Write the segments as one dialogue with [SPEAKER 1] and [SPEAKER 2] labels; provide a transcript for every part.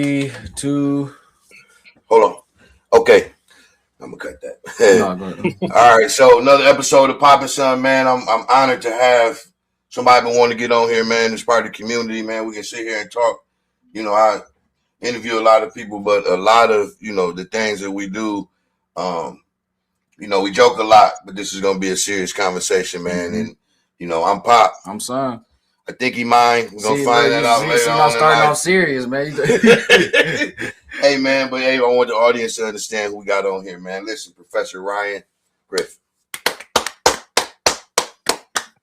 [SPEAKER 1] 3, 2.
[SPEAKER 2] Hold on. Okay. I'm gonna cut that.
[SPEAKER 1] No, go ahead.
[SPEAKER 2] All right. So another episode of Poppin' Son, man. I'm honored to have somebody been wanting to get on here, man. It's part of the community, man. We can sit here and talk. I interview a lot of people, but a lot of the things that we do. We joke a lot, but this is gonna be a serious conversation, man.
[SPEAKER 1] Mhm.
[SPEAKER 2] And I'm Pop.
[SPEAKER 1] I'm Son.
[SPEAKER 2] I think he mine. We're gonna find that out later
[SPEAKER 1] See,
[SPEAKER 2] on.
[SPEAKER 1] I'm starting off serious, man.
[SPEAKER 2] Hey, man, but hey, I want the audience to understand who we got on here, man. Listen, Professor Ryan Griffin.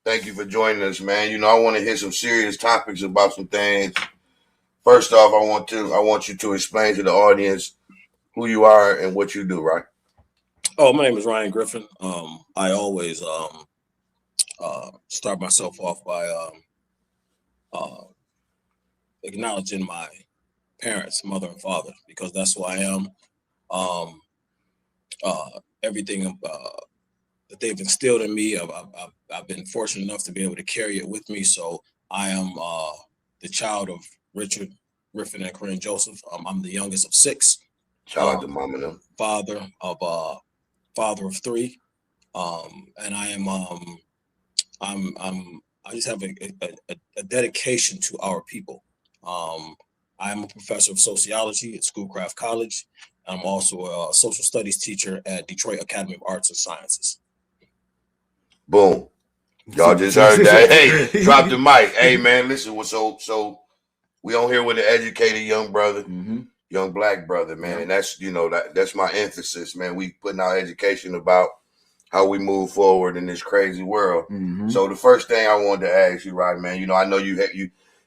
[SPEAKER 2] Thank you for joining us, man. I want to hear some serious topics about some things. First off, I want you to explain to the audience who you are and what you do, right?
[SPEAKER 3] Oh, my name is Ryan Griffin. I always start myself off by acknowledging my parents, mother and father, because that's who I am. Everything that they've instilled in me, I've been fortunate enough to be able to carry it with me. So I am the child of Richard, Griffin, and Corinne Joseph. I'm the youngest of 6.
[SPEAKER 2] Shout out to mom and them.
[SPEAKER 3] Father of 3, and I am I just have a dedication to our people. I am a professor of sociology at Schoolcraft College. I'm also a social studies teacher at Detroit Academy of Arts and Sciences.
[SPEAKER 2] Boom. Y'all just heard that. Hey, drop the mic. Hey, man, listen. So we on here with an educated young brother, young black brother, man. And that's, that's my emphasis, man. We putting out education about how we move forward in this crazy world. So the first thing I wanted to ask you, right, man, I know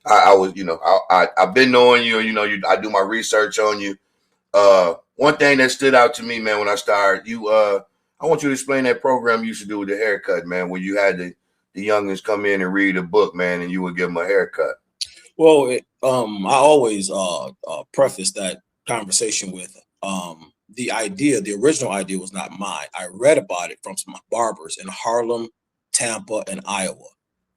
[SPEAKER 2] I've been knowing you, I do my research on you. One thing that stood out to me, man, when I started, I want you to explain that program you used to do with the haircut, man, where you had the youngins come in and read a book, man, and you would give them a haircut.
[SPEAKER 3] Well, I always preface that conversation with the original idea was not mine. I read about it from some barbers in Harlem, Tampa, and Iowa.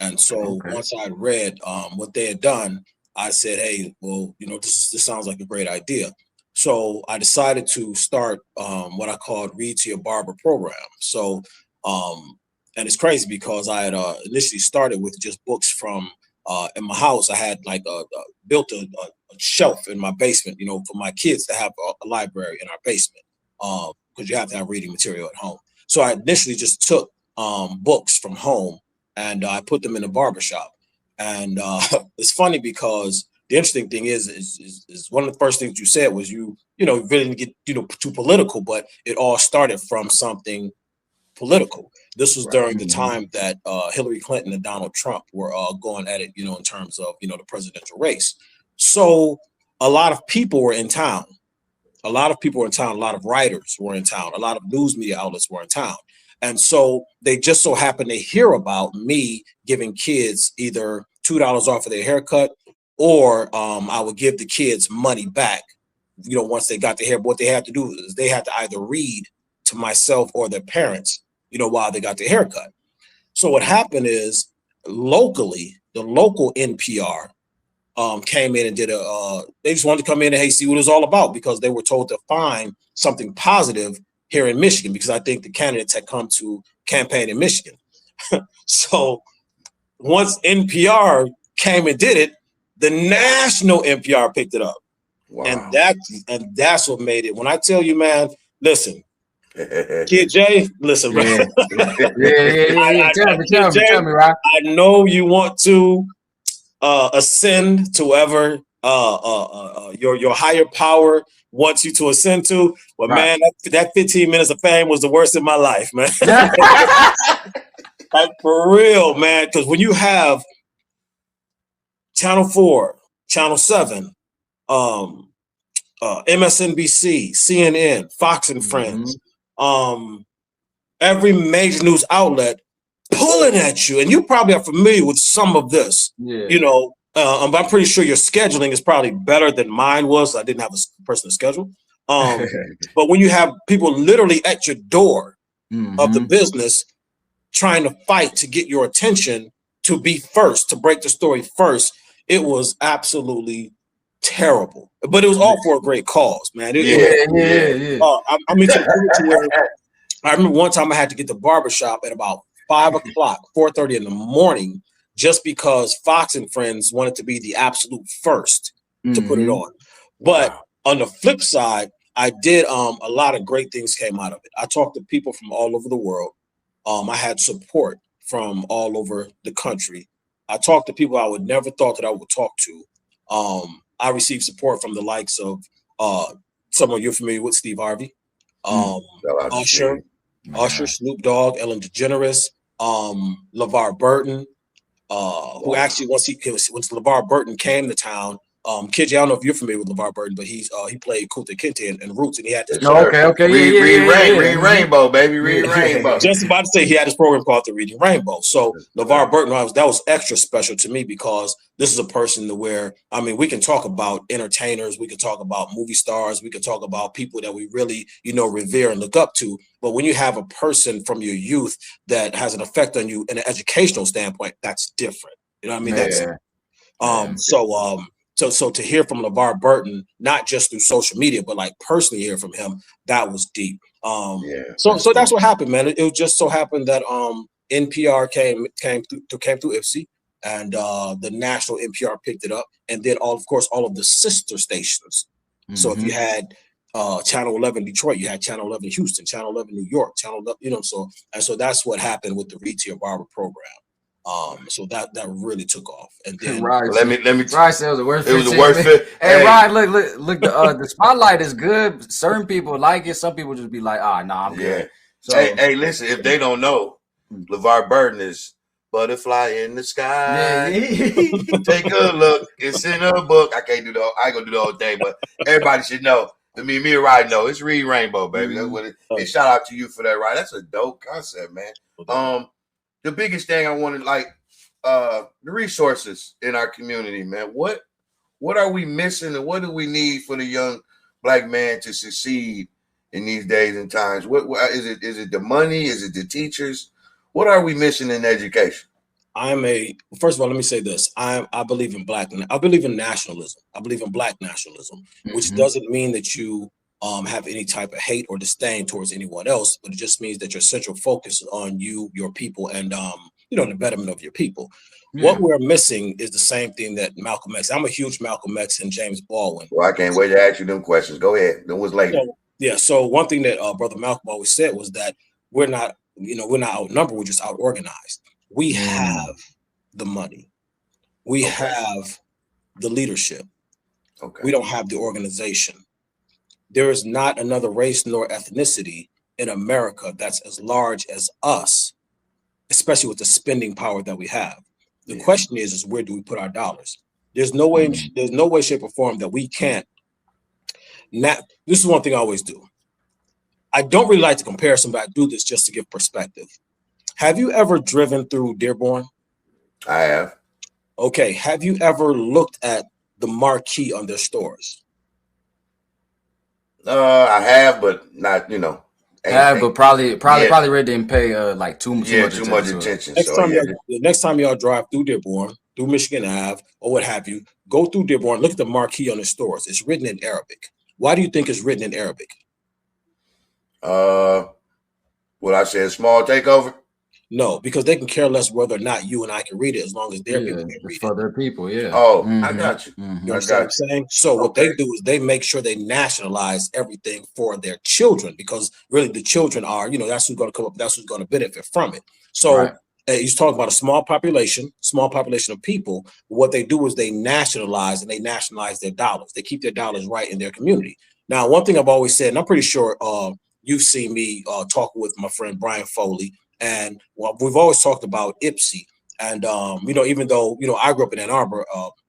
[SPEAKER 3] And so once I read what they had done, I said, hey, well, this sounds like a great idea. So I decided to start what I called Read to Your Barber program. So, and it's crazy because I had initially started with just books from in my house. I had built a shelf in my basement, for my kids to have a library in our basement because you have to have reading material at home. So I initially just took books from home and I put them in a barbershop. And it's funny because the interesting thing is one of the first things you said was you really didn't get too political, but it all started from something political. This was during the time that Hillary Clinton and Donald Trump were going at it, in terms of the presidential race. So a lot of people were in town. A lot of writers were in town. A lot of news media outlets were in town. And so they just so happened to hear about me giving kids either $2 off of their haircut, or I would give the kids money back, once they got the hair. But what they had to do is they had to either read to myself or their parents, while they got their haircut. So what happened is locally, the local NPR came in and did they just wanted to come in and see what it was all about, because they were told to find something positive here in Michigan, because I think the candidates had come to campaign in Michigan. So once NPR came and did it, the national NPR picked it up. Wow. And that's what made it. When I tell you, man, listen, Kid J, listen, bro.
[SPEAKER 1] Yeah. Tell me, right?
[SPEAKER 3] I know you want to ascend to whatever your higher power wants you to ascend to. But man, that 15 minutes of fame was the worst in my life, man. Like, for real, man. Because when you have Channel 4, Channel 7, MSNBC, CNN, Fox and Friends, every major news outlet pulling at you, and you probably are familiar with some of this. I'm pretty sure your scheduling is probably better than mine was. I didn't have a person to schedule. But when you have people literally at your door of the business trying to fight to get your attention, to be first, to break the story first, it was absolutely terrible, but it was all for a great cause, man. I mean, to where I remember one time I had to get the barbershop at about 5 o'clock, 4:30 in the morning, just because Fox and Friends wanted to be the absolute first to put it on. But on the flip side, I did a lot of great things came out of it. I talked to people from all over the world. I had support from all over the country. I talked to people I would never thought that I would talk to. I received support from the likes of someone you're familiar with, Steve Harvey, Usher, Snoop Dogg, Ellen DeGeneres, LeVar Burton, who actually once LeVar Burton came to town. Kid, I don't know if you're familiar with LeVar Burton, but he played Kunta Kinte in Roots, and he had this.
[SPEAKER 2] Read Rainbow, baby, read Rainbow.
[SPEAKER 3] Just about to say he had this program called The Reading Rainbow. So LeVar Burton, that was extra special to me because this is a person to where, I mean, we can talk about entertainers, we can talk about movie stars, we can talk about people that we really, revere and look up to. But when you have a person from your youth that has an effect on you in an educational standpoint, that's different. You know what I mean? So to hear from LeVar Burton, not just through social media, but like personally hear from him, that was deep. So that's what happened, man. It just so happened that NPR came through IPSI, and the national NPR picked it up, and then all of the sister stations. So if you had Channel 11 Detroit, you had Channel 11 Houston, Channel 11 New York, Channel 11, so that's what happened with the Retail Barber program. So that really took off, and then
[SPEAKER 2] let me.
[SPEAKER 1] Ryan said it was worth.
[SPEAKER 2] It was worth it.
[SPEAKER 1] Hey, Ryan, look. The spotlight is good. Certain people like it. Some people just be like, I'm good. So,
[SPEAKER 2] hey, listen. If they don't know, LeVar Burton is butterfly in the sky. Take a look. It's in a book. I ain't gonna do the whole thing, but everybody should know. I mean, me and Ryan know it's Read Rainbow, baby. That's what it. And shout out to you for that, Ryan. That's a dope concept, man. The biggest thing I wanted, the resources in our community, man. What are we missing, and what do we need for the young Black man to succeed in these days and times? What is it? Is it the money? Is it the teachers? What are we missing in education?
[SPEAKER 3] First of all, let me say this. I believe in I believe in nationalism. I believe in Black nationalism, which doesn't mean that you have any type of hate or disdain towards anyone else, but it just means that your central focus is on you, your people, and the betterment of your people. What we're missing is the same thing that Malcolm X. I'm a huge Malcolm X and James Baldwin.
[SPEAKER 2] Well, I can't wait to ask you them questions. Go ahead. Then what's later?
[SPEAKER 3] So one thing that Brother Malcolm always said was that we're not outnumbered, we're just out organized. We have the money. We have the leadership. Okay. We don't have the organization. There is not another race nor ethnicity in America that's as large as us, especially with the spending power that we have. The question is where do we put our dollars? There's no way, shape, or form that we can't. This is one thing I always do. I don't really like to compare somebody. I do this just to give perspective. Have you ever driven through Dearborn?
[SPEAKER 2] I have.
[SPEAKER 3] Okay. Have you ever looked at the marquee on their stores?
[SPEAKER 2] I have, but not,
[SPEAKER 1] but probably really didn't pay too much
[SPEAKER 2] attention.
[SPEAKER 3] Next time y'all drive through Dearborn, through Michigan Ave, or what have you, go through Dearborn, look at the marquee on the stores. It's written in Arabic. Why do you think it's written in Arabic?
[SPEAKER 2] What I said, small takeover?
[SPEAKER 3] No, because they can care less whether or not you and I can read it as long as their people can read it.
[SPEAKER 1] For their people,
[SPEAKER 2] Oh, I got you.
[SPEAKER 3] You understand what I'm saying? So what they do is they make sure they nationalize everything for their children, because really the children are, that's who's going to come up, that's who's going to benefit from it. So he's talking about a small population of people. What they do is they nationalize their dollars. They keep their dollars right in their community. Now, one thing I've always said, and I'm pretty sure you've seen me talk with my friend Brian Foley, and we've always talked about IPSI. And, even though, I grew up in Ann Arbor,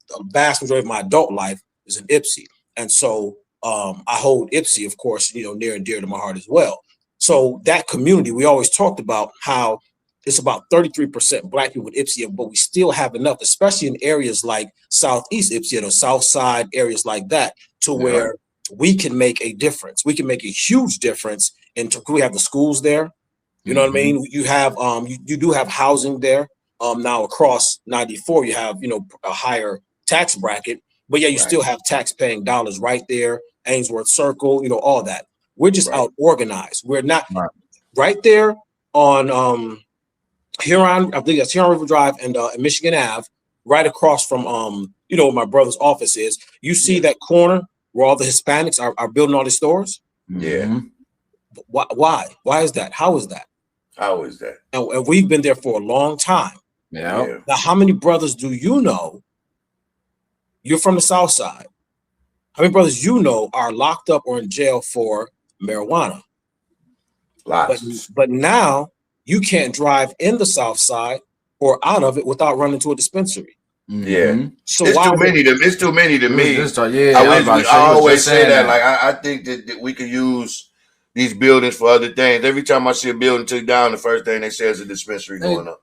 [SPEAKER 3] the vast majority of my adult life is in IPSI. And so I hold IPSI, of course, near and dear to my heart as well. So that community, we always talked about how it's about 33% Black people in IPSI, but we still have enough, especially in areas like Southeast IPSI or South Side, areas like that, to where we can make a difference. We can make a huge difference. We have the schools there. You know what I mean? You have you do have housing there. Now across 94, you have a higher tax bracket, but yeah, you still have tax-paying dollars right there, Ainsworth Circle, all that. We're just out organized. We're not right there on Huron, I think that's Huron River Drive and Michigan Ave, right across from where my brother's office is. You see that corner where all the Hispanics are building all these stores?
[SPEAKER 2] Yeah.
[SPEAKER 3] Why? Why is that? How is that?
[SPEAKER 2] How is that?
[SPEAKER 3] And we've been there for a long time.
[SPEAKER 1] Yeah.
[SPEAKER 3] Now, how many brothers do you know? You're from the South Side. How many brothers you know are locked up or in jail for marijuana?
[SPEAKER 2] Lots.
[SPEAKER 3] But now you can't drive in the South Side or out of it without running to a dispensary.
[SPEAKER 2] Yeah.
[SPEAKER 3] So
[SPEAKER 2] it's too many to me. I always say that. Like I think that we could use these buildings for other things. Every time I see a building took down, the first thing they say is a dispensary going up.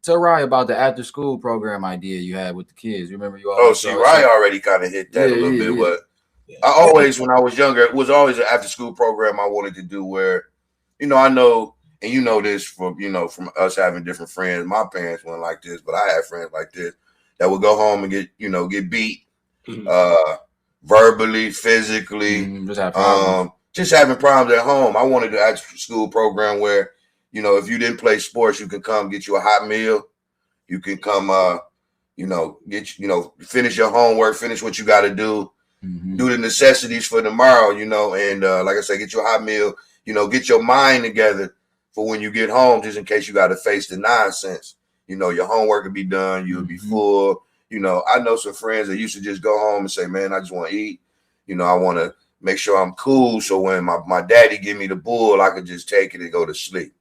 [SPEAKER 1] Tell Rye about the after school program idea you had with the kids. Remember you all?
[SPEAKER 2] Oh, see, Rye already kind of hit that a little bit, but I always, when I was younger, it was always an after school program I wanted to do where, I know, and you know this from us having different friends. My parents weren't like this, but I had friends like this that would go home and get beat, verbally, physically, just having problems at home. I wanted an after school program where, if you didn't play sports, you can come get you a hot meal. You can come, finish your homework, finish what you got to do, do the necessities for tomorrow, and like I said, get you a hot meal, get your mind together for when you get home, just in case you got to face the nonsense. Your homework will be done. You'll be full. I know some friends that used to just go home and say, man, I just want to eat. I want to make sure I'm cool. So when my daddy give me the bull, I could just take it and go to sleep.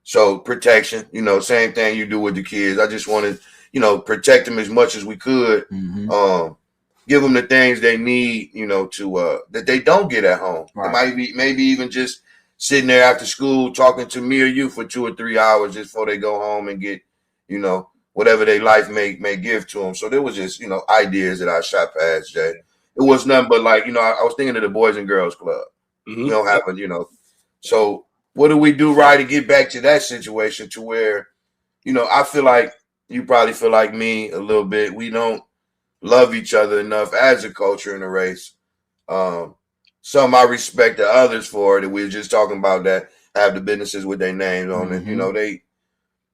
[SPEAKER 2] So protection, same thing you do with the kids. I just wanted, protect them as much as we could. Give them the things they need, to that they don't get at home. It might be maybe even just sitting there after school talking to me or you for 2 or 3 hours just before they go home and get, whatever their life may give to them. So there was just, ideas that I shot past, Jay. It was nothing but like, I was thinking of the Boys and Girls Club. We don't have a, so what do we do right to get back to that situation to where, I feel like you probably feel like me a little bit. We don't love each other enough as a culture and a race. Some I respect the others for that we're just talking about that have the businesses with their names on it.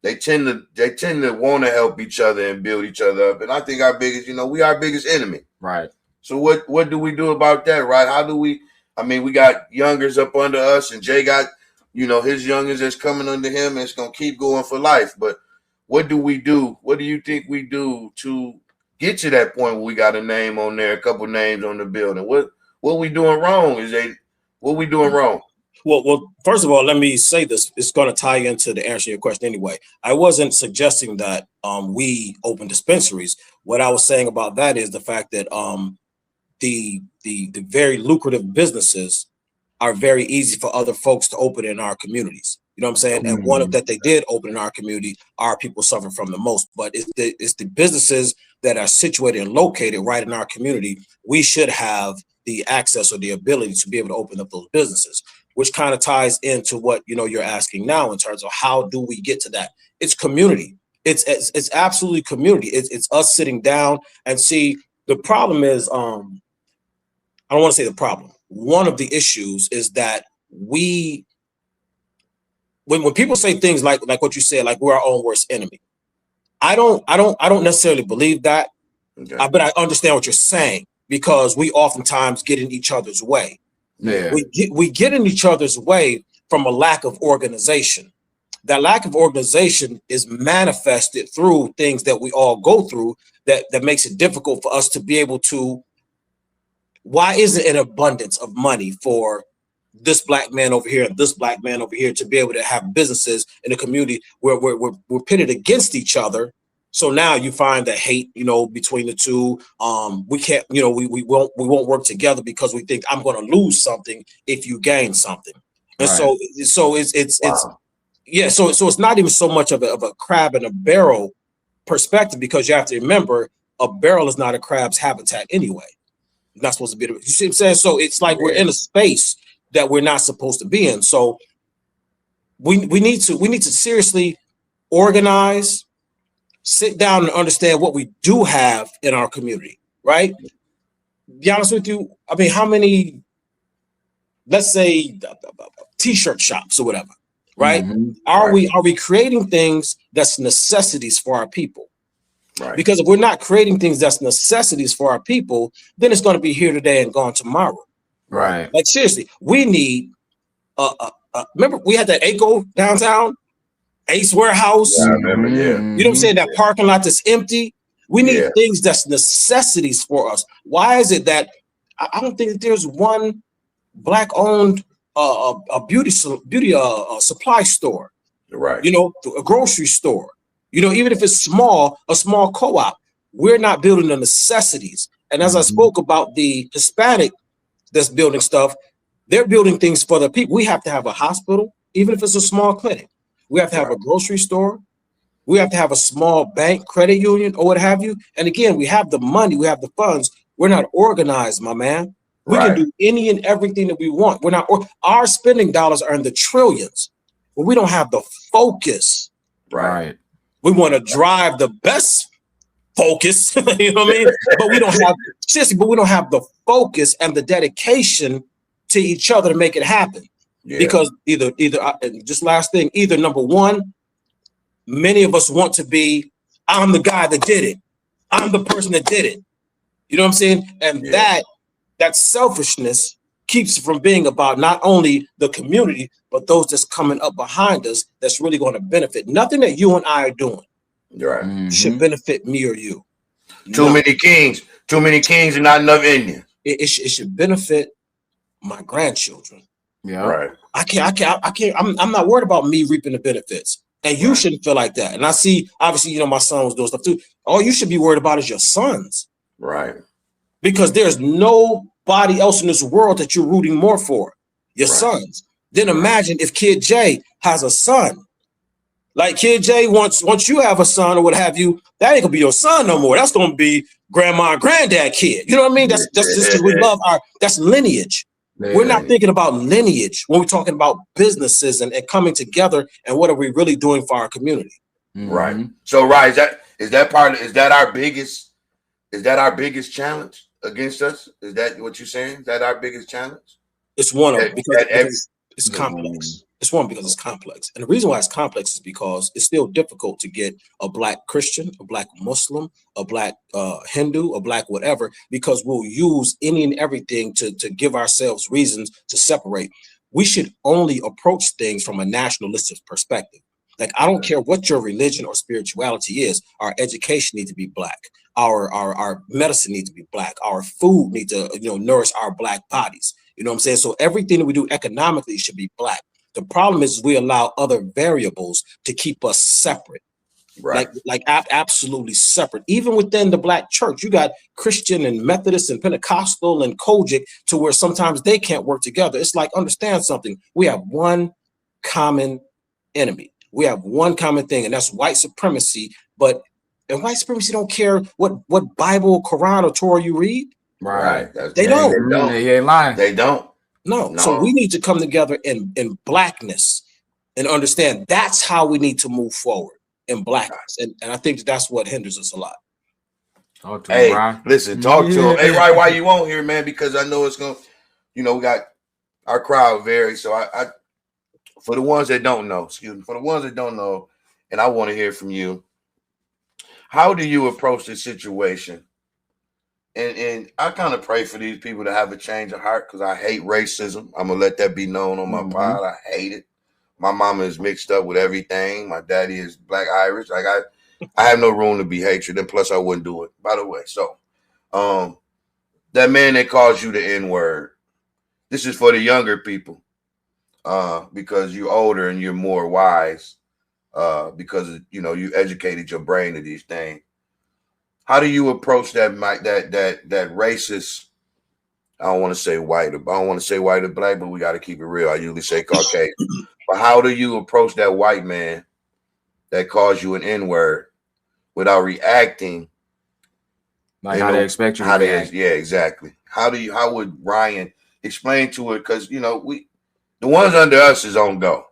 [SPEAKER 2] They tend to want to help each other and build each other up. And I think our biggest, we our biggest enemy.
[SPEAKER 1] Right.
[SPEAKER 2] So what do we do about that, right? How do we, we got youngers up under us and Jay got, his youngers that's coming under him and it's going to keep going for life. But what do we do? What do you think we do to get to that point where we got a name on there, a couple names on the building? What we doing wrong? What we doing wrong?
[SPEAKER 3] Well, first of all, let me say this. It's going to tie into the answer to your question anyway. I wasn't suggesting that we open dispensaries. What I was saying about that is the fact that the very lucrative businesses are very easy for other folks to open in our communities. You know what I'm saying? And one of that they did open in our community are people suffering from the most. But it's the businesses that are situated and located right in our community. We should have the access or the ability to be able to open up those businesses, which kind of ties into what you're asking now in terms of how do we get to that? It's community. It's absolutely community. It's us sitting down and see. The problem is I don't want to say the problem. One of the issues is that when people say things like what you said, like we're our own worst enemy. I don't necessarily believe that, but I understand what you're saying because we oftentimes get in each other's way.
[SPEAKER 1] Yeah,
[SPEAKER 3] we get in each other's way from a lack of organization. That lack of organization is manifested through things that we all go through that makes it difficult for us to be able to. Why isn't an abundance of money for this black man over here and this black man over here to be able to have businesses in a community where we're pitted against each other? So now you find that hate, between the two. We can't, we won't work together because we think I'm going to lose something if you gain something. And so it's so it's not even so much of a crab in a barrel perspective, because you have to remember a barrel is not a crab's habitat anyway. You're not supposed to be. You see what I'm saying? So it's like we're in a space that we're not supposed to be in. So we need to seriously organize, sit down and understand what we do have in our community, right? Be honest with you, I mean, how many, let's say, t-shirt shops or whatever, right? Are we creating things that's necessities for our people? Right. Because if we're not creating things that's necessities for our people, then it's going to be here today and gone tomorrow.
[SPEAKER 1] Right.
[SPEAKER 3] Like seriously, we need remember we had that ACO downtown, Ace Warehouse.
[SPEAKER 2] Yeah, I remember,
[SPEAKER 3] You know what I'm saying? That parking lot that's empty. We need things that's necessities for us. Why is it that I don't think that there's one Black-owned a beauty supply store, right? You know, a grocery store. You know, even if it's small, a small co-op. We're not building the necessities. And as I spoke about the Hispanic that's building stuff, they're building things for the people. We have to have a hospital, even if it's a small clinic. We have to have a grocery store. We have to have a small bank, credit union, or what have you. And again, we have the money, we have the funds. We're not organized, my man. We can do any and everything that we want. We're not. Our spending dollars are in the trillions, but we don't have the focus.
[SPEAKER 1] Right.
[SPEAKER 3] We want to drive the best focus, you know what I mean? But we don't have seriously. But we don't have the focus and the dedication to each other to make it happen. Yeah. Because either just last thing, either number one, many of us want to be, I'm the guy that did it. I'm the person that did it. You know what I'm saying? And that selfishness keeps it from being about not only the community, but those that's coming up behind us that's really going to benefit. Nothing that you and I are doing should benefit me or you.
[SPEAKER 2] Too many kings and not enough Indians.
[SPEAKER 3] It should benefit my grandchildren.
[SPEAKER 1] Yeah.
[SPEAKER 3] Right. I can't. I'm not worried about me reaping the benefits. And you shouldn't feel like that. And I see, obviously, you know, my son was doing stuff too. All you should be worried about is your sons.
[SPEAKER 2] Right.
[SPEAKER 3] Because there's nobody else in this world that you're rooting more for. Your sons. Then imagine if Kid J has a son. Like Kid J, once you have a son or what have you, that ain't gonna be your son no more. That's gonna be grandma and granddad kid. You know what I mean? That's just because we love that's lineage. We're not thinking about lineage when we're talking about businesses and coming together and what are we really doing for our community.
[SPEAKER 2] Right. So is that our biggest challenge against us? Is that what you're saying? Is that our biggest challenge?
[SPEAKER 3] It's one of them because it's complex. It's one because it's complex. And the reason why it's complex is because it's still difficult to get a Black Christian, a Black Muslim, a Black Hindu, a Black whatever, because we'll use any and everything to give ourselves reasons to separate. We should only approach things from a nationalistic perspective. Like, I don't care what your religion or spirituality is. Our education needs to be Black. Our medicine needs to be Black. Our food needs to, nourish our Black bodies. You know what I'm saying? So everything that we do economically should be Black. The problem is we allow other variables to keep us separate, like absolutely separate. Even within the Black church, you got Christian and Methodist and Pentecostal and Kojic to where sometimes they can't work together. It's like, understand something. We have one common enemy. We have one common thing, and that's white supremacy. And white supremacy don't care what Bible, Quran, or Torah you read.
[SPEAKER 2] Right.
[SPEAKER 3] They don't.
[SPEAKER 1] They ain't lying.
[SPEAKER 2] They don't.
[SPEAKER 3] No. So we need to come together in Blackness and understand that's how we need to move forward in Blackness. And I think that's what hinders us a lot.
[SPEAKER 2] Talk to him, Ryan. Listen, talk to him. Hey, Ryan, why you on here, man? Because I know it's going to, we got our crowd varies. So I for the ones that don't know, and I want to hear from you, how do you approach this situation? And I kind of pray for these people to have a change of heart because I hate racism. I'm gonna let that be known on my pod. I hate it. My mama is mixed up with everything. My daddy is Black Irish. Like I have no room to be hatred, and plus I wouldn't do it. By the way, so that man that calls you the N-word, this is for the younger people, because you're older and you're more wise, because you educated your brain to these things. How do you approach that racist? I don't want to say white or Black, but we got to keep it real. I usually say Caucasian. But how do you approach that white man that calls you an N-word without reacting?
[SPEAKER 1] Like how they expect you to react.
[SPEAKER 2] Yeah, exactly. How would Ryan explain to it? Because the ones under us is on go.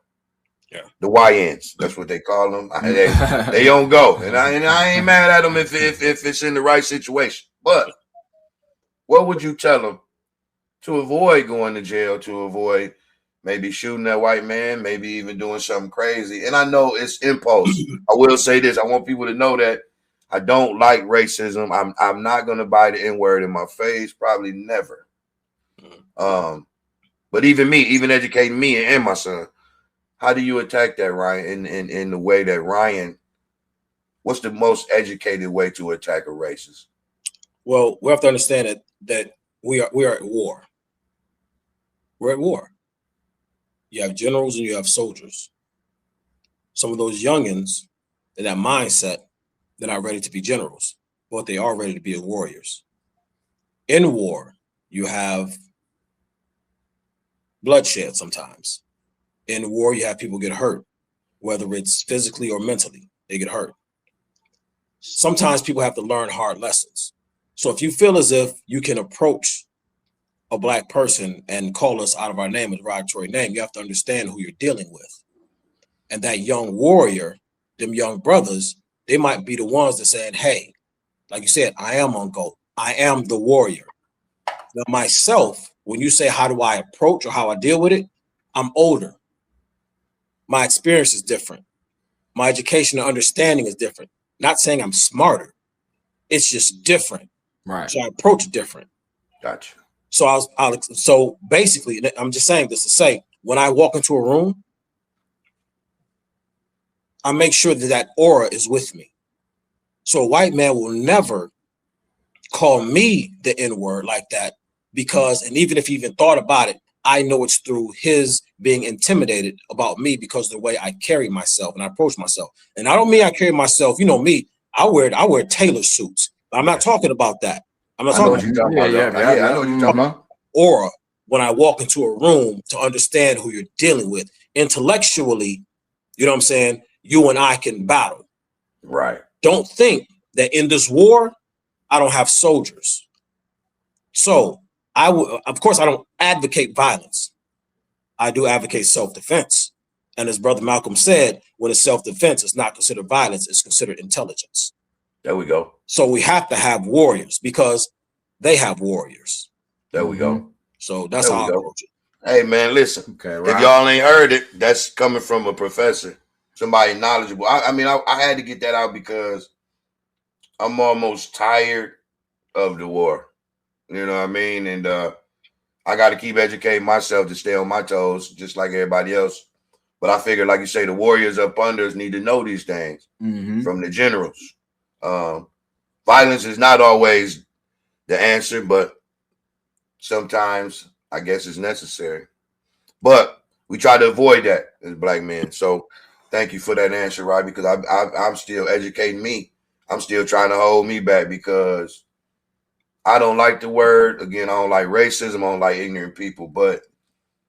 [SPEAKER 3] Yeah.
[SPEAKER 2] The YNs. That's what they call them. They don't go. And I ain't mad at them if it's in the right situation. But what would you tell them to avoid going to jail, to avoid maybe shooting that white man, maybe even doing something crazy? And I know it's impulse. I will say this. I want people to know that I don't like racism. I'm not going to buy the N-word in my face. Probably never. But even educating me and my son, how do you attack that, Ryan, in the way that Ryan, what's the most educated way to attack a racist?
[SPEAKER 3] Well, we have to understand that we are at war. We're at war. You have generals and you have soldiers. Some of those youngins in that mindset, they're not ready to be generals, but they are ready to be warriors. In war, you have bloodshed sometimes. In war, you have people get hurt, whether it's physically or mentally, they get hurt. Sometimes people have to learn hard lessons. So if you feel as if you can approach a Black person and call us out of our name, a derogatory name, you have to understand who you're dealing with. And that young warrior, them young brothers, they might be the ones that said, hey, like you said, I am on GOAT. I am the warrior. Now myself, when you say, how do I approach or how I deal with it? I'm older. My experience is different. My education and understanding is different. Not saying I'm smarter. It's just different.
[SPEAKER 1] Right.
[SPEAKER 3] So I approach different.
[SPEAKER 2] Gotcha.
[SPEAKER 3] So so basically, I'm just saying this to say, when I walk into a room, I make sure that aura is with me. So a white man will never call me the N-word like that because, and even if he even thought about it, I know it's through his being intimidated about me because of the way I carry myself and I approach myself. And I don't mean I carry myself, you know me, I wear tailor suits. But I'm not talking about that. I'm not talking about
[SPEAKER 2] I know what you're talking about.
[SPEAKER 3] Aura when I walk into a room to understand who you're dealing with. Intellectually, you know what I'm saying? You and I can battle.
[SPEAKER 2] Right.
[SPEAKER 3] Don't think that in this war, I don't have soldiers. So of course, I don't advocate violence. I do advocate self-defense. And as Brother Malcolm said, when it's self-defense, it's not considered violence, it's considered intelligence.
[SPEAKER 2] There we go.
[SPEAKER 3] So we have to have warriors because they have warriors.
[SPEAKER 2] There we go.
[SPEAKER 3] So that's how I approach it.
[SPEAKER 2] Hey, man, listen.
[SPEAKER 1] Okay, right.
[SPEAKER 2] If y'all ain't heard it, that's coming from a professor, somebody knowledgeable. I mean, I had to get that out because I'm almost tired of the war. You know what I mean? And I got to keep educating myself to stay on my toes, just like everybody else. But I figure, like you say, the warriors up under us need to know these things from the generals. Violence is not always the answer, but sometimes I guess it's necessary. But we try to avoid that as Black men. So thank you for that answer, Rob, because I'm still educating me. I'm still trying to hold me back because I don't like the word. Again, I don't like racism. I don't like ignorant people. But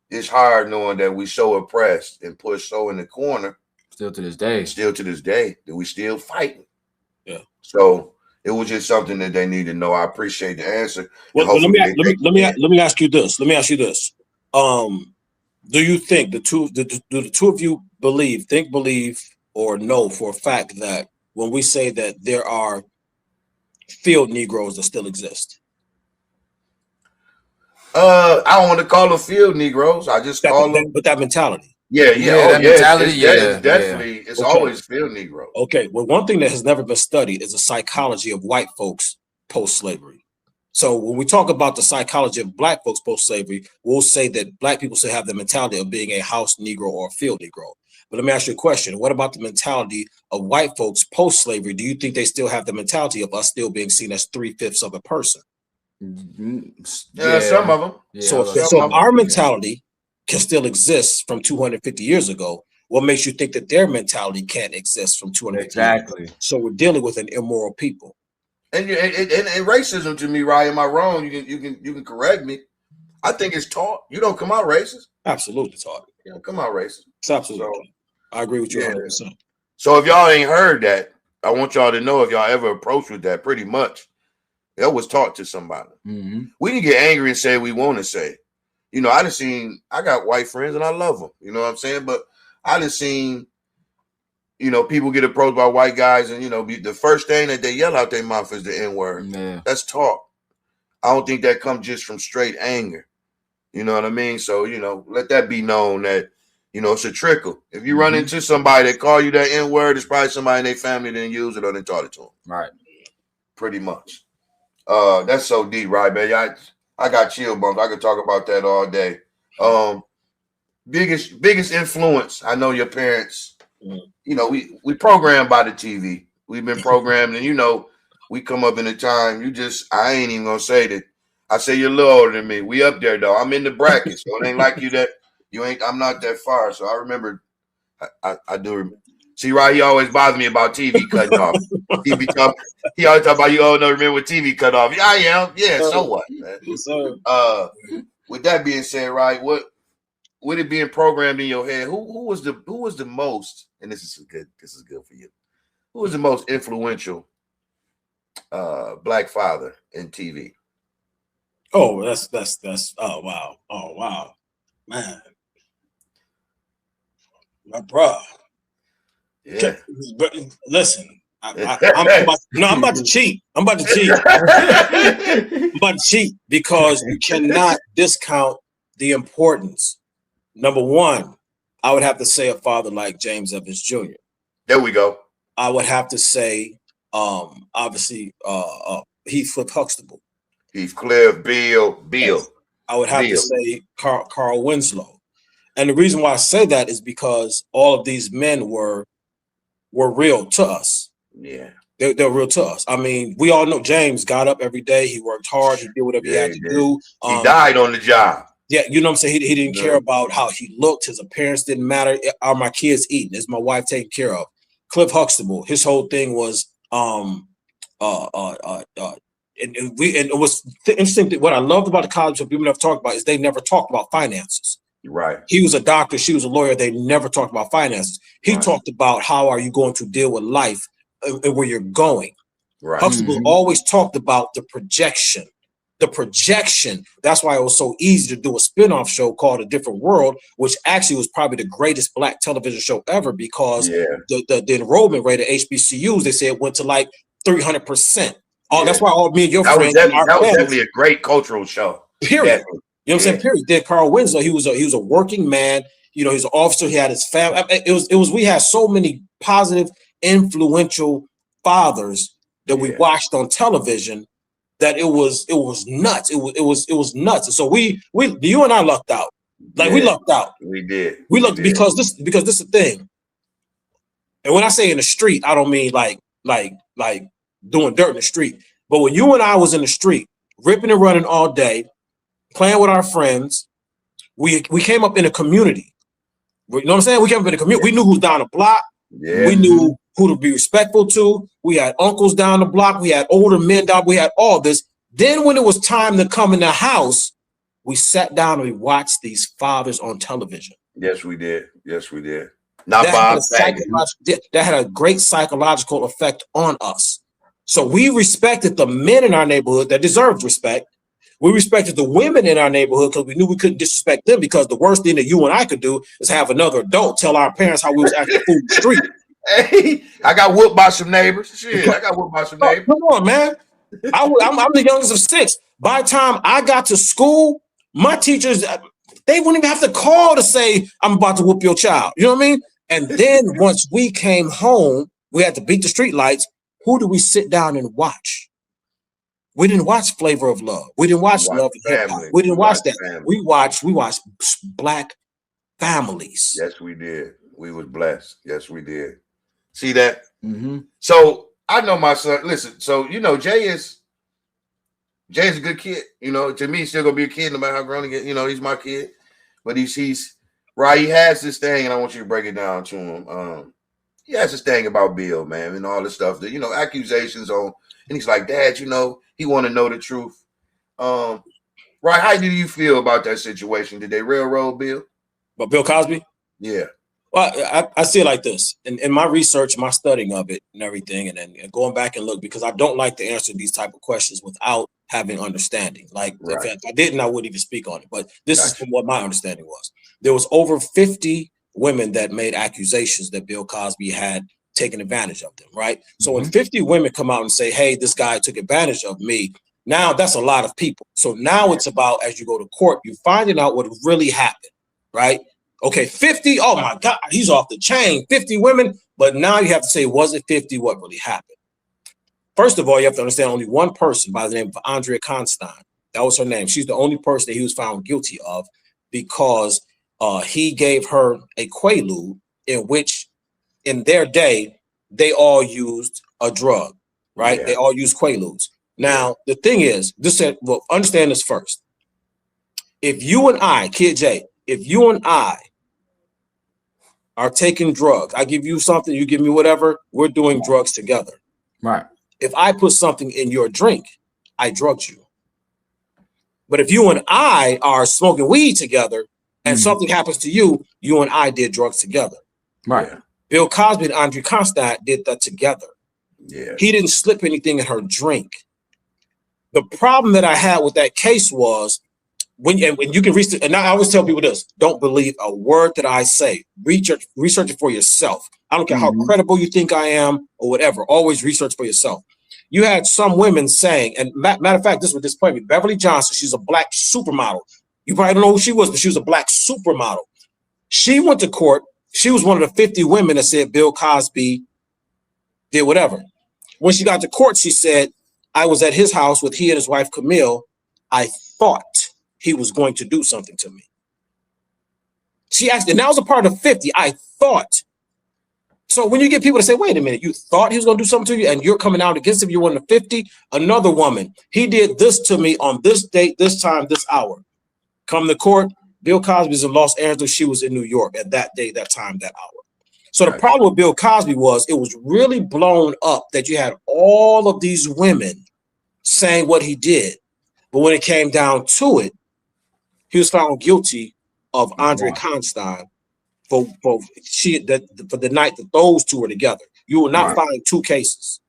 [SPEAKER 2] it's hard knowing that we so oppressed and pushed so in the corner.
[SPEAKER 1] Still to this day.
[SPEAKER 2] That we still fighting.
[SPEAKER 3] Yeah.
[SPEAKER 2] So it was just something that they need to know. I appreciate the answer.
[SPEAKER 3] Well, let me ask you this. Do you think do the two of you believe, or know for a fact that when we say that there are field Negroes that still exist?
[SPEAKER 2] I don't want to call them field Negroes. I just call them.
[SPEAKER 3] But that mentality.
[SPEAKER 2] It's definitely. It's always field Negro.
[SPEAKER 3] Okay. Well, one thing that has never been studied is the psychology of white folks post-slavery. So when we talk about the psychology of Black folks post-slavery, we'll say that Black people still have the mentality of being a house Negro or a field Negro. But let me ask you a question. What about the mentality of white folks post-slavery? Do you think they still have the mentality of us still being seen as 3/5 of a person?
[SPEAKER 2] Yeah, some of them.
[SPEAKER 3] Yeah, so our mentality can still exist from 250 years ago. What makes you think that their mentality can't exist from 250 years ago? So we're dealing with an immoral people.
[SPEAKER 2] And racism to me, Ryan, am I wrong? You can correct me. I think it's taught. You don't come out racist.
[SPEAKER 3] Absolutely taught.
[SPEAKER 2] You don't come out racist.
[SPEAKER 3] It's absolutely taught. I agree with you 100%.
[SPEAKER 2] So if y'all ain't heard that, I want y'all to know if y'all ever approached with that, pretty much, that was taught to somebody. We can get angry and say we want to say. You know, I got white friends and I love them. You know what I'm saying? But I done seen, you know, people get approached by white guys, and you know, the first thing that they yell out their mouth is the N-word.
[SPEAKER 1] Yeah.
[SPEAKER 2] That's talk. I don't think that comes just from straight anger. You know what I mean? So, you know, let that be known that, you know, it's a trickle. If you run into somebody that call you that N-word, it's probably somebody in their family didn't use it or they taught it to them.
[SPEAKER 1] Right.
[SPEAKER 2] Pretty much. That's so deep, right, man? I got chill bumps. I could talk about that all day. Biggest influence. I know your parents, you know, we programmed by the TV. We've been programmed, and you know, we come up in a time. I ain't even gonna say that. I say you're a little older than me. We up there though. I'm in the bracket, so it ain't like you that you ain't. I'm not that far. So I remember. I do. See, right? He always bothers me about TV cutting off. He always talk about you. Oh no, remember when TV cut off? Yeah, I am. Yeah. So what, man?
[SPEAKER 3] Yes, sir.
[SPEAKER 2] With that being said, right? What with it being programmed in your head? Who was the most? And this is good for you. Who was the most influential black father in TV?
[SPEAKER 3] Oh, that's oh wow, man, my bro.
[SPEAKER 2] Yeah.
[SPEAKER 3] But listen, I'm about to cheat. I'm about to cheat because you cannot discount the importance. Number one, I would have to say a father like James Evans Jr.
[SPEAKER 2] There we go.
[SPEAKER 3] I would have to say, obviously, Heathcliff Huxtable.
[SPEAKER 2] Heathcliff, Bill.
[SPEAKER 3] I would have to say Carl Winslow. And the reason why I say that is because all of these men were real to us.
[SPEAKER 2] Yeah.
[SPEAKER 3] They're real to us. I mean, we all know James got up every day. He worked hard. He did whatever he had to do.
[SPEAKER 2] He died on the job.
[SPEAKER 3] Yeah, you know what I'm saying? He didn't care about how he looked. His appearance didn't matter. Are my kids eating? Is my wife taken care of? Cliff Huxtable, his whole thing was and it was interesting. What I loved about the college that people never talked about is they never talked about finances.
[SPEAKER 2] Right.
[SPEAKER 3] He was a doctor. She was a lawyer. They never talked about finances. He talked about how are you going to deal with life and where you're going.
[SPEAKER 2] Right.
[SPEAKER 3] Huxtable always talked about the projection. The projection. That's why it was so easy to do a spinoff show called A Different World, which actually was probably the greatest black television show ever because the enrollment rate at HBCUs, they said, went to like 300%. Oh, that's why all me and your friends.
[SPEAKER 2] That was definitely a great cultural show.
[SPEAKER 3] Period. Definitely. You know what I'm saying? Period. Then Carl Winslow, he was a working man. You know, he's an officer. He had his family. It was. We had so many positive, influential fathers that we watched on television that it was nuts. It was nuts. And so you and I lucked out. Like we lucked out.
[SPEAKER 2] We did.
[SPEAKER 3] We lucked because this is the thing. And when I say in the street, I don't mean like doing dirt in the street. But when you and I was in the street, ripping and running all day, playing with our friends, we came up in a community. You know what I'm saying? We came up in a community. We knew who's down the block. Yeah. We knew who to be respectful to. We had uncles down the block. We had older men down. We had all this. Then when it was time to come in the house, we sat down and we watched these fathers on television.
[SPEAKER 2] Yes, we did. Yes, we did.
[SPEAKER 3] That had a great psychological effect on us. So we respected the men in our neighborhood that deserved respect. We respected the women in our neighborhood because we knew we couldn't disrespect them because the worst thing that you and I could do is have another adult tell our parents how we was acting food in the street.
[SPEAKER 2] Hey, I got whooped by some neighbors. Shit, I got whooped by some neighbors.
[SPEAKER 3] Come on, man. I'm the youngest of 6. By the time I got to school, my teachers, they wouldn't even have to call to say, I'm about to whoop your child. You know what I mean? And then once we came home, we had to beat the street lights. Who do we sit down and watch? We didn't watch Flavor of Love. We didn't watch Love and Hip Hop. We didn't watch that. Family. We watched black families.
[SPEAKER 2] Yes, we did. We was blessed. Yes, we did. See that? Mm-hmm. So I know my son. Listen, so you know, Jay is a good kid. You know, to me, he's still gonna be a kid no matter how grown he gets. You know, he's my kid, but he's right. He has this thing, and I want you to break it down to him. He has this thing about Bill, man, and all this stuff that accusations on, and he's like, Dad, he want to know the truth. Right? How do you feel about that situation? Did they railroad Bill?
[SPEAKER 3] But Bill Cosby?
[SPEAKER 2] Yeah.
[SPEAKER 3] Well, I see it like this. In my research, my studying of it and everything, and then going back and look, because I don't like to answer these type of questions without having understanding. Like, if I didn't, I wouldn't even speak on it. But this is from what my understanding was. There was over 50 women that made accusations that Bill Cosby had taken advantage of them, right? So when 50 women come out and say, hey, this guy took advantage of me, now that's a lot of people. So now it's about, as you go to court, you finding out what really happened, right? Okay, 50, oh my God, he's off the chain, 50 women. But now you have to say, was it 50? What really happened? First of all, you have to understand only one person by the name of Andrea Constein. That was her name. She's the only person that he was found guilty of because he gave her a quaalude in which in their day, they all used a drug, right? Yeah. They all used quaaludes. Now, the thing is, well, understand this first. If you and I, Kid J, if you and I are taking drugs, I give you something, you give me whatever, we're doing drugs together.
[SPEAKER 1] Right.
[SPEAKER 3] If I put something in your drink, I drugged you. But if you and I are smoking weed together and something happens to you, you and I did drugs together.
[SPEAKER 1] Right.
[SPEAKER 3] Bill Cosby and Andrea Constein did that together.
[SPEAKER 2] Yeah.
[SPEAKER 3] He didn't slip anything in her drink. The problem that I had with that case was when you can research, and I always tell people this: don't believe a word that I say. Research it for yourself. I don't care how credible you think I am or whatever. Always research for yourself. You had some women saying, and matter of fact, this was disappointing. Beverly Johnson, she's a black supermodel. You probably don't know who she was, but she was a black supermodel. She went to court. She was one of the 50 women that said Bill Cosby did whatever. When she got to court, she said, I was at his house with he and his wife, Camille. I thought he was going to do something to me. She asked, and that was a part of 50. I thought. So when you get people to say, wait a minute, you thought he was going to do something to you and you're coming out against him, you're one of 50. Another woman, he did this to me on this date, this time, this hour. Come to court. Bill Cosby's in Los Angeles. She was in New York at that day, that time, that hour. So the problem with Bill Cosby was it was really blown up that you had all of these women saying what he did. But when it came down to it, he was found guilty of Andrea Constein for the night that those two were together. You will not find two cases.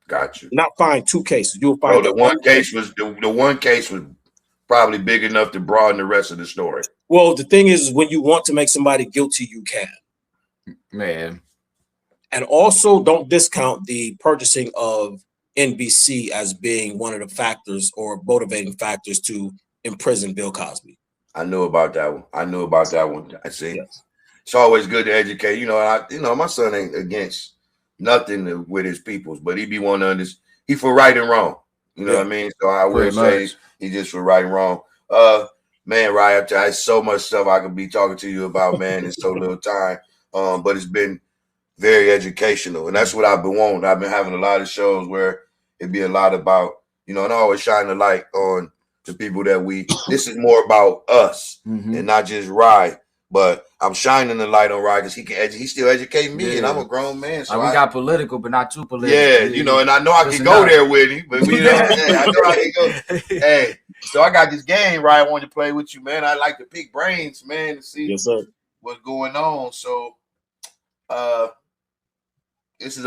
[SPEAKER 2] Got you.
[SPEAKER 3] Not find two cases. You will find
[SPEAKER 2] the one case was the one case was probably big enough to broaden the rest of the story.
[SPEAKER 3] Well, the thing is when you want to make somebody guilty, you can.
[SPEAKER 1] Man.
[SPEAKER 3] And also don't discount the purchasing of NBC as being one of the factors or motivating factors to imprison Bill Cosby.
[SPEAKER 2] I knew about that one. I see. Yes. It's always good to educate. My son ain't against nothing with his peoples, but he be one of this. He for right and wrong. You know what I mean? So I will say he just for right and wrong. Man, Ryan, I so much stuff I could be talking to you about, man, in so little time. But it's been very educational, and that's what I've been wanting. I've been having a lot of shows where it'd be a lot about, and I always shine the light on the people that this is more about us and not just Rye, but I'm shining the light on Rye because he's still educating me, and I'm a grown man. So
[SPEAKER 1] we got political, but not too political.
[SPEAKER 2] Yeah, and I know I can go there with him, but you know what I'm saying? I know I can go. Hey, so I got this game, Rye, I want to play with you, man. I like to pick brains, man, to see what's going on. So this is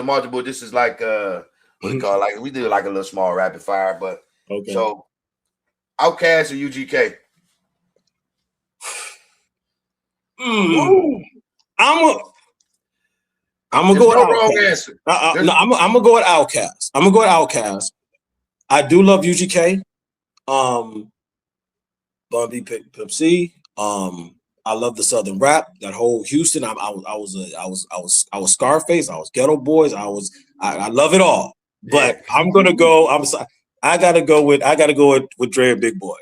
[SPEAKER 2] like what we call, like we do like a little small rapid fire, but so Outkast or UGK?
[SPEAKER 3] I'm gonna go with Outkast. I'm gonna go with Outkast. I'm gonna go with Outkast. I do love UGK. Bun B Pimp C. I love the Southern rap. That whole Houston. I was Scarface. I was Ghetto Boys. I love it all. But I'm gonna go. I gotta go with Dre and Big Boy.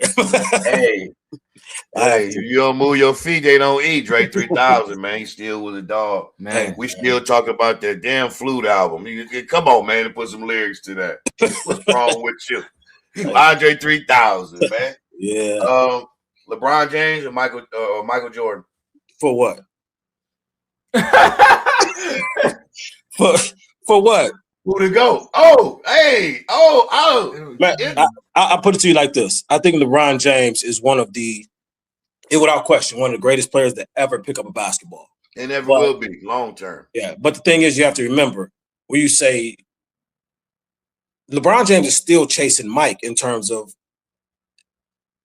[SPEAKER 2] Hey, you don't move your feet, they don't eat. Dre 3000, man. He still was a dog. Man, we still talk about that damn Flute album. Come on, man, and put some lyrics to that. What's wrong with you? Andre 3000, man.
[SPEAKER 3] Yeah.
[SPEAKER 2] LeBron James or Michael Jordan?
[SPEAKER 3] For what? for what?
[SPEAKER 2] Who to go? Oh, hey,
[SPEAKER 3] Man, I put it to you like this. I think LeBron James is without question, one of the greatest players to ever pick up a basketball.
[SPEAKER 2] And never will be long term.
[SPEAKER 3] Yeah, but the thing is, you have to remember when you say LeBron James is still chasing Mike in terms of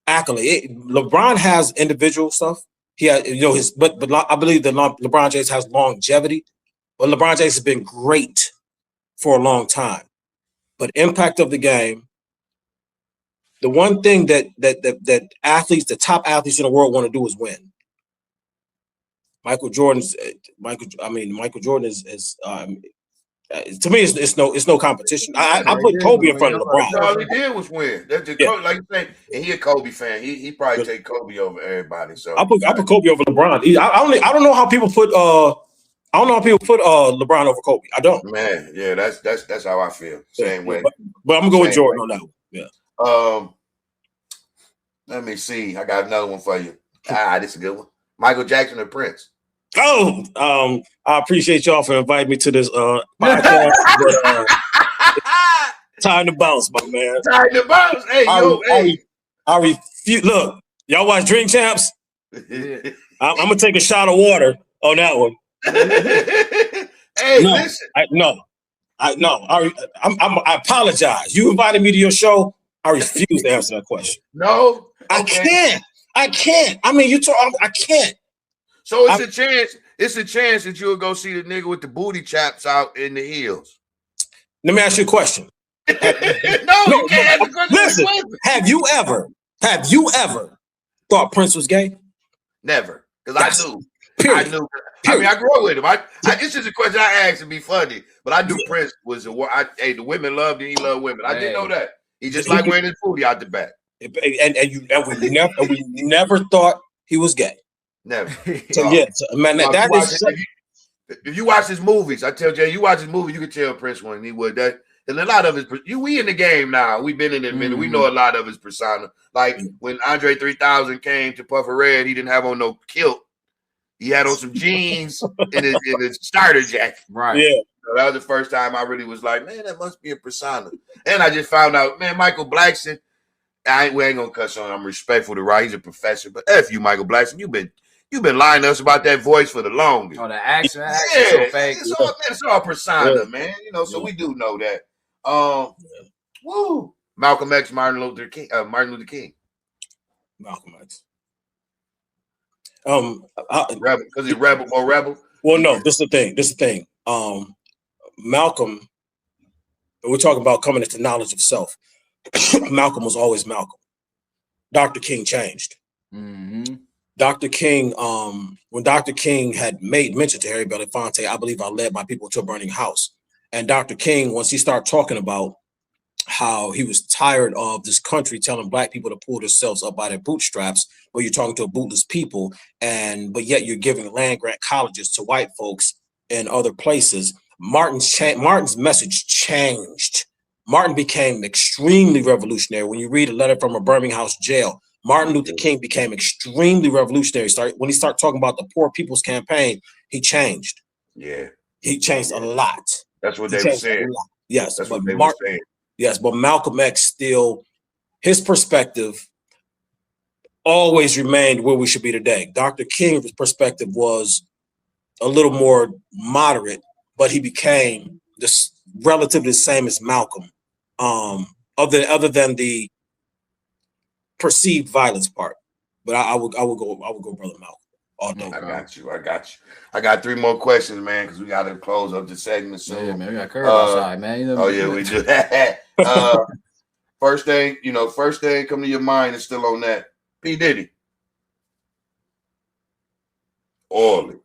[SPEAKER 3] accolade. LeBron has individual stuff. He had, but I believe that LeBron James has longevity, but LeBron James has been great for a long time. But impact of the game, the one thing that athletes, the top athletes in the world, want to do is win. Michael Jordan is to me, it's no competition. I put Kobe in front of LeBron.
[SPEAKER 2] All he did was win. That's just like you say, and he a Kobe fan. He probably take Kobe over everybody. So
[SPEAKER 3] I put Kobe over LeBron. I don't know how people put LeBron over Kobe. I don't.
[SPEAKER 2] Man, yeah, that's how I feel. Same way.
[SPEAKER 3] But I'm gonna go with Jordan on that one. Yeah.
[SPEAKER 2] Let me see. I got another one for you. This is a good one. Michael Jackson or Prince?
[SPEAKER 3] Oh, I appreciate y'all for inviting me to this podcast. But, time to bounce, my man.
[SPEAKER 2] Time to bounce. Hey,
[SPEAKER 3] I refuse. Look, y'all watch Drink Champs? I'm gonna take a shot of water on that one.
[SPEAKER 2] Hey, listen.
[SPEAKER 3] I apologize. You invited me to your show. I refuse to answer that question.
[SPEAKER 2] No,
[SPEAKER 3] okay. I can't. I mean, I can't.
[SPEAKER 2] So it's a chance. It's a chance that you'll go see the nigga with the booty chaps out in the heels.
[SPEAKER 3] Let me ask you a question.
[SPEAKER 2] You can't.
[SPEAKER 3] Listen, have you ever thought Prince was gay?
[SPEAKER 2] Never, because I knew.
[SPEAKER 3] Period.
[SPEAKER 2] I knew. I mean, I grew up with him. This is a question I asked to be funny, but I knew Prince was the women loved him. He loved women. I didn't know that. He just like wearing his booty out the back.
[SPEAKER 3] And we never thought he was gay.
[SPEAKER 2] Never.
[SPEAKER 3] So man,
[SPEAKER 2] if you watch his movies, I tell Jay, you watch his movies, you can tell Prince when he would that. And a lot of his, we in the game now. We've been in it a minute. We know a lot of his persona. Like when Andre 3000 came to Puffer Red, he didn't have on no kilt. He had on some jeans and his starter jacket.
[SPEAKER 1] Right.
[SPEAKER 3] Yeah.
[SPEAKER 2] So that was the first time I really was like, man, that must be a persona. And I just found out, man, Michael Blackson. We ain't gonna cuss on him. I'm respectful to Right. He's a professor, but F you, Michael Blackson. You've been lying to us about that voice for the longest.
[SPEAKER 1] Oh, the accent
[SPEAKER 2] so
[SPEAKER 1] fake.
[SPEAKER 2] It's all persona, man. So we do know that. Woo. Malcolm X, Martin Luther King.
[SPEAKER 3] Malcolm X.
[SPEAKER 2] Rebel, because he's more rebel.
[SPEAKER 3] Well, no, this is the thing. Malcolm, we're talking about coming into knowledge of self. Malcolm was always Malcolm. Dr. King changed.
[SPEAKER 1] Mm-hmm.
[SPEAKER 3] Dr. King, when Dr. King had made mention to Harry Belafonte, I believe I led my people to a burning house. And Dr. King, once he started talking about how he was tired of this country telling black people to pull themselves up by their bootstraps, where you're talking to a bootless people, but yet you're giving land grant colleges to white folks in other places. Martin's message changed. Martin became extremely revolutionary. When you read a letter from a Birmingham House jail, Martin Luther King became extremely revolutionary. When he started talking about the Poor People's Campaign, he changed.
[SPEAKER 2] Yeah.
[SPEAKER 3] He changed a lot.
[SPEAKER 2] That's what they were saying.
[SPEAKER 3] Yes.
[SPEAKER 2] That's what they were saying.
[SPEAKER 3] Yes, but Malcolm X still, his perspective always remained where we should be today. Dr. King's perspective was a little more moderate, but he became relatively the same as Malcolm, other than the perceived violence part. But I would go Brother Malcolm all day.
[SPEAKER 2] I got you. I got 3 more questions, man, because we got to close up the segment soon.
[SPEAKER 1] Yeah, man, we got curve outside, man.
[SPEAKER 2] We do. First thing come to your mind is still on that. P. Diddy. Oily.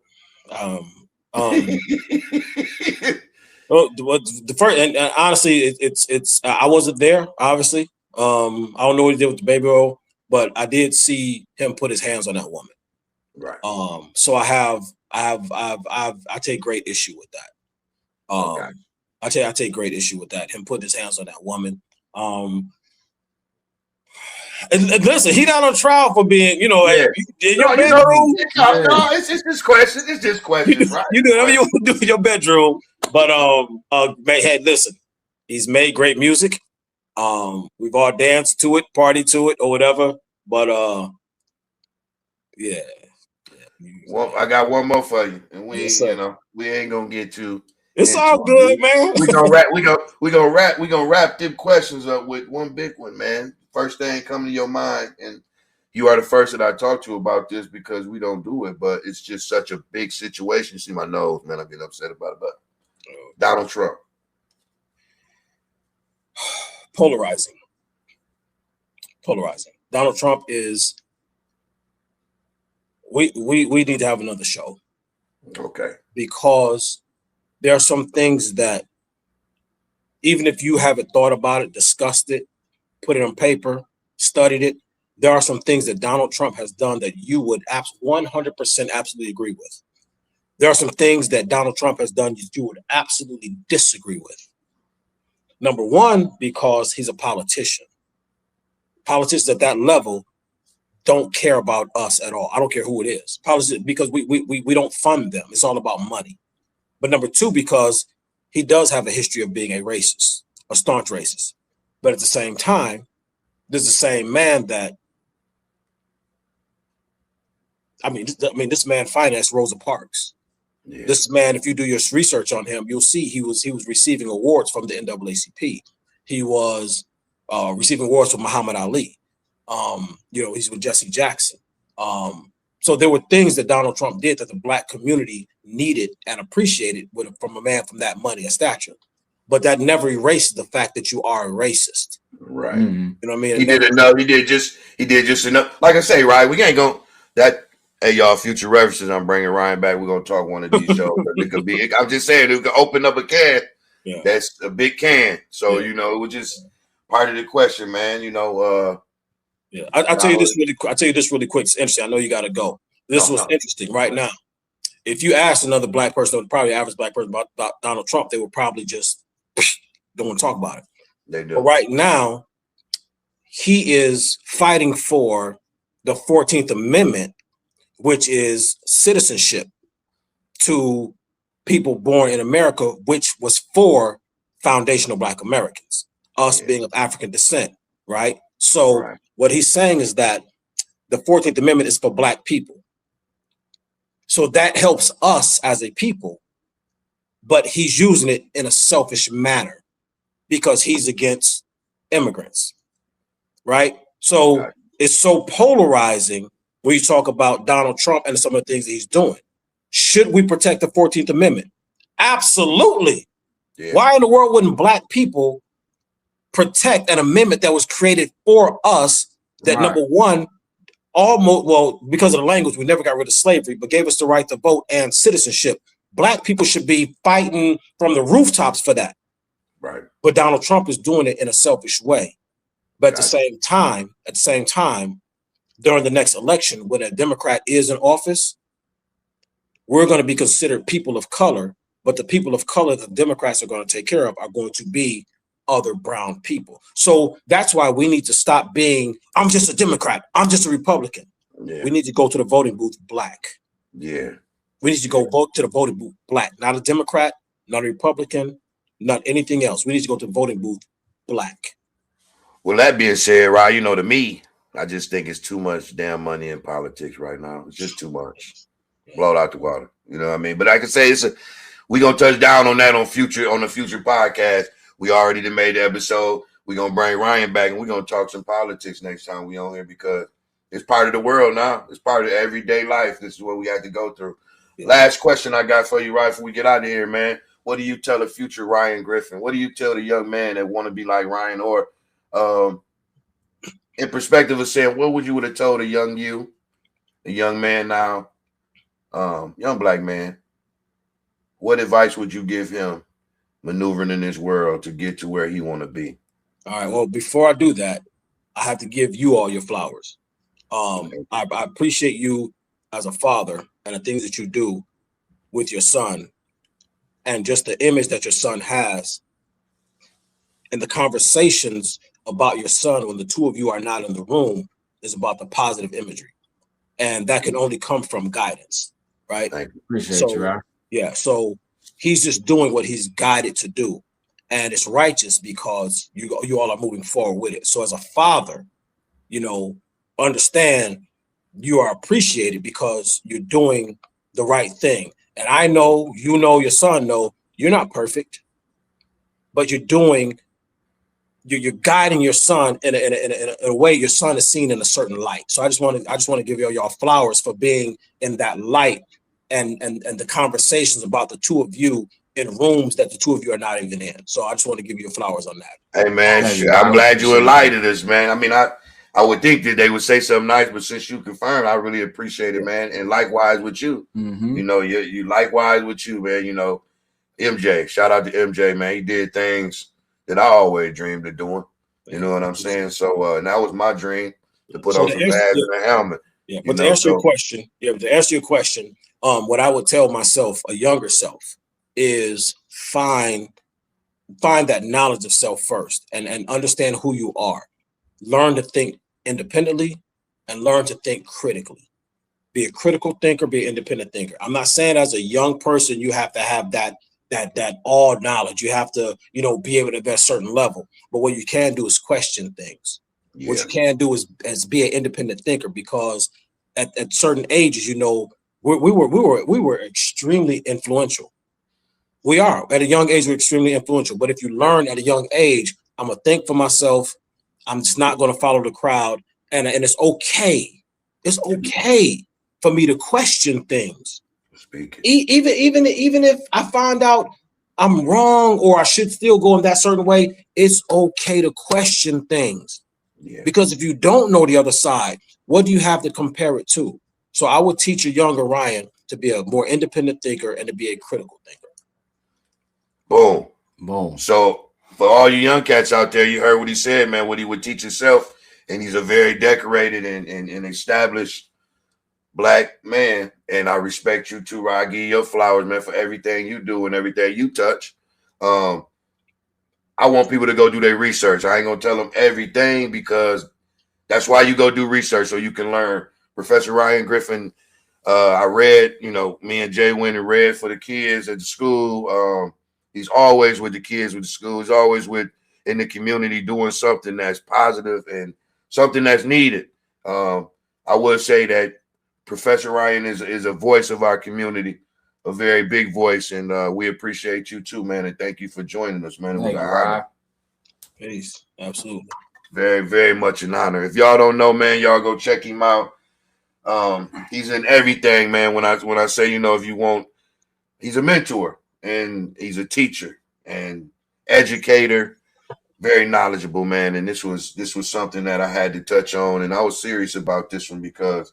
[SPEAKER 3] Well, the first, and honestly, it's I wasn't there. Obviously, I don't know what he did with the baby oil, but I did see him put his hands on that woman.
[SPEAKER 2] Right.
[SPEAKER 3] So I take great issue with that.
[SPEAKER 2] Okay.
[SPEAKER 3] I take great issue with that. Him putting his hands on that woman. And listen, he not on trial for being, in your bedroom.
[SPEAKER 2] No, it's just questions. It's just questions, right?
[SPEAKER 3] You do whatever you want to do in your bedroom. But hey, listen, he's made great music. We've all danced to it, party to it, or whatever. But yeah.
[SPEAKER 2] Well, I got one more for you, and we ain't gonna get to.
[SPEAKER 3] It's all good, man.
[SPEAKER 2] We gonna wrap them questions up with one big one, man. First thing coming to your mind, and you are the first that I talk to about this because we don't do it, but it's just such a big situation. You see my nose, man. I get upset about it. But Donald Trump.
[SPEAKER 3] Polarizing. Donald Trump is. We need to have another show.
[SPEAKER 2] Okay.
[SPEAKER 3] Because there are some things that, even if you haven't thought about it, discussed it, put it on paper, studied it, there are some things that Donald Trump has done that you would 100% absolutely agree with. There are some things that Donald Trump has done that you would absolutely disagree with. Number one, because he's a politician. Politicians at that level don't care about us at all. I don't care who it is. Politicians, because we don't fund them. It's all about money. But number two, because he does have a history of being a racist, a staunch racist. But at the same time, this is the same man that, this man financed Rosa Parks. Yeah. This man, if you do your research on him, you'll see he was receiving awards from the NAACP. He was receiving awards from Muhammad Ali. He's with Jesse Jackson. So there were things that Donald Trump did that the Black community needed and appreciated from a man from that money and stature. But that never erases the fact that you are a racist.
[SPEAKER 2] Right.
[SPEAKER 3] Mm-hmm. You know what I mean?
[SPEAKER 2] He did enough. He did just enough. Like I say, right? We ain't going that. Hey, y'all, future references. I'm bringing Ryan back. We're gonna talk one of these shows. It could be. I'm just saying, it could open up a can. Yeah. That's a big can. So it was just part of the question, man.
[SPEAKER 3] Yeah, I'll tell you this really quick. It's interesting. I know you got to go. This was interesting right now. If you asked another Black person, probably average Black person about Donald Trump, they would probably just don't want to talk about it.
[SPEAKER 2] They do.
[SPEAKER 3] But right now, he is fighting for the 14th Amendment, which is citizenship to people born in America, which was for foundational Black Americans, us being of African descent, right? So what he's saying is that the 14th Amendment is for Black people. So that helps us as a people, but he's using it in a selfish manner because he's against immigrants, right? So it's so polarizing when you talk about Donald Trump and some of the things that he's doing. Should we protect the 14th Amendment? Absolutely. Yeah. Why in the world wouldn't Black people protect an amendment that was created for us that number one, because of the language, we never got rid of slavery, but gave us the right to vote and citizenship. Black people should be fighting from the rooftops for that.
[SPEAKER 2] Right.
[SPEAKER 3] But Donald Trump is doing it in a selfish way. But at the same time, during the next election, when a Democrat is in office, we're going to be considered people of color, but the people of color that the Democrats are going to take care of are going to be other brown people. So that's why we need to stop being, I'm just a Democrat, I'm just a Republican. Yeah. We need to go to the voting booth Black.
[SPEAKER 2] Yeah.
[SPEAKER 3] We need to go vote to the voting booth Black, not a Democrat, not a Republican, not anything else. We need to go to the voting booth Black.
[SPEAKER 2] Well, that being said, Rod, to me, I just think it's too much damn money in politics right now. It's just too much. Blow it out the water. You know what I mean? But I can say we're gonna touch down on that on the future podcast. We already done made the episode. We're gonna bring Ryan back and we're gonna talk some politics next time we on here because it's part of the world now. It's part of everyday life. This is what we have to go through. Yeah. Last question I got for you, right before we get out of here, man. What do you tell the future Ryan Griffin? What do you tell the young man that want to be like Ryan, or in perspective of saying, what would you have told a young man now, young Black man? What advice would you give him maneuvering in this world to get to where he want to be?
[SPEAKER 3] All right. Well, before I do that, I have to give you all your flowers. I appreciate you as a father and the things that you do with your son, and just the image that your son has, and the conversations about your son when the two of you are not in the room is about the positive imagery, and that can only come from guidance, right?
[SPEAKER 1] I appreciate you, Ralph.
[SPEAKER 3] Yeah. So he's just doing what he's guided to do, and it's righteous because you all are moving forward with it. So as a father, understand you are appreciated because you're doing the right thing. And I know, your son know you're not perfect, but you're doing you're guiding your son in a way your son is seen in a certain light. So I just want to give y'all flowers for being in that light and the conversations about the two of you in rooms that the two of you are not even in. So I just want to give you flowers on that.
[SPEAKER 2] Hey man, I'm glad you enlightened us, man. I mean, I would think that they would say something nice, but since you confirmed, I really appreciate it, man. And likewise with you. You know, you likewise with you, man. You know, MJ, shout out to MJ, man. He did things that I always dreamed of doing. You know what I'm saying? So and that was my dream, to put on some pads and a helmet.
[SPEAKER 3] Yeah, but to answer your question, what I would tell myself, a younger self, is find that knowledge of self first and understand who you are. Learn to think independently and learn to think critically. Be a critical thinker, be an independent thinker. I'm not saying as a young person you have to have that all knowledge. You have to, be able to be at a certain level. But what you can do is question things. Yeah. What you can do is be an independent thinker, because at certain ages, we were extremely influential. We are at a young age, we're extremely influential. But if you learn at a young age, I'm gonna think for myself. I'm just not gonna follow the crowd, and it's okay. It's okay for me to question things. Even if I find out I'm wrong or I should still go in that certain way, it's okay to question things. Yeah. Because if you don't know the other side, what do you have to compare it to? So I would teach a younger Ryan to be a more independent thinker and to be a critical thinker.
[SPEAKER 2] Boom. So for all you young cats out there, you heard what he said, man, what he would teach himself. And he's a very decorated and established Black man. And I respect you too, Ryan. I give you your flowers, man, for everything you do and everything you touch. I want people to go do their research. I ain't going to tell them everything, because that's why you go do research, so you can learn. Professor Ryan Griffin, I read, me and Jay went and read for the kids at the school. He's always with the kids with the school. He's always in the community doing something that's positive and something that's needed. I would say that Professor Ryan is a voice of our community, a very big voice, and we appreciate you too, man. And thank you for joining us, man. It was an honor.
[SPEAKER 3] Peace. Absolutely.
[SPEAKER 2] Very, very much an honor. If y'all don't know, man, y'all go check him out. He's in everything, man. When I say, if you want, he's a mentor and he's a teacher and educator, very knowledgeable, man. And this was something that I had to touch on, and I was serious about this one because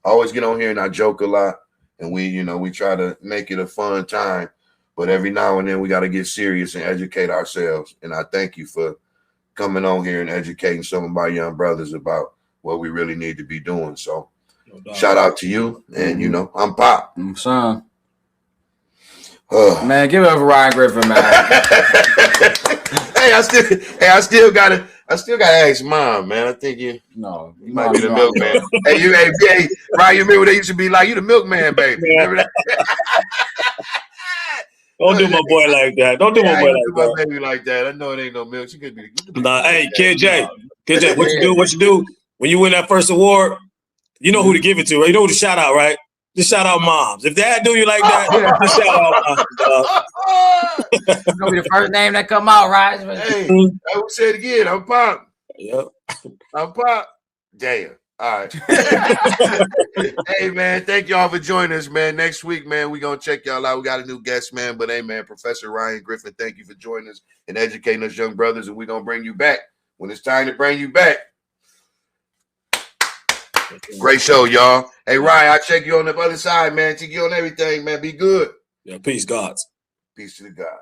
[SPEAKER 2] I always get on here and I joke a lot, and we try to make it a fun time, but every now and then we got to get serious and educate ourselves. And I thank you for coming on here and educating some of my young brothers about what we really need to be doing. So shout out to you. And, I'm Pop.
[SPEAKER 1] Son. Man, give it up for Ryan Griffin, man.
[SPEAKER 2] Hey, I still gotta ask Mom, man. I think you might be the milkman. Hey, Ryan, you remember they used to be like, you the milkman, baby. Remember that?
[SPEAKER 3] Don't do my boy like that. Don't do my boy like that.
[SPEAKER 2] My baby like that. I know it ain't no milk. She could be.
[SPEAKER 3] Nah, hey, Kid J, what you do when you win that first award? You know who to give it to, right? You know who to shout out, right? Just shout out moms. If dad do you like that, just shout out moms.
[SPEAKER 1] It's gonna be the first name that come out, right?
[SPEAKER 2] Hey, I will say it again. I'm Pop.
[SPEAKER 3] Yep.
[SPEAKER 2] I'm Pop. Damn. All right. Hey, man, thank y'all for joining us, man. Next week, man, we're going to check y'all out. We got a new guest, man. But, hey, man, Professor Ryan Griffin, thank you for joining us and educating us young brothers. And we're going to bring you back when it's time to bring you back. Great show, y'all. Hey, Ryan, I'll check you on the other side, man. Check you on everything, man. Be good.
[SPEAKER 3] Yeah, peace, gods.
[SPEAKER 2] Peace to the God.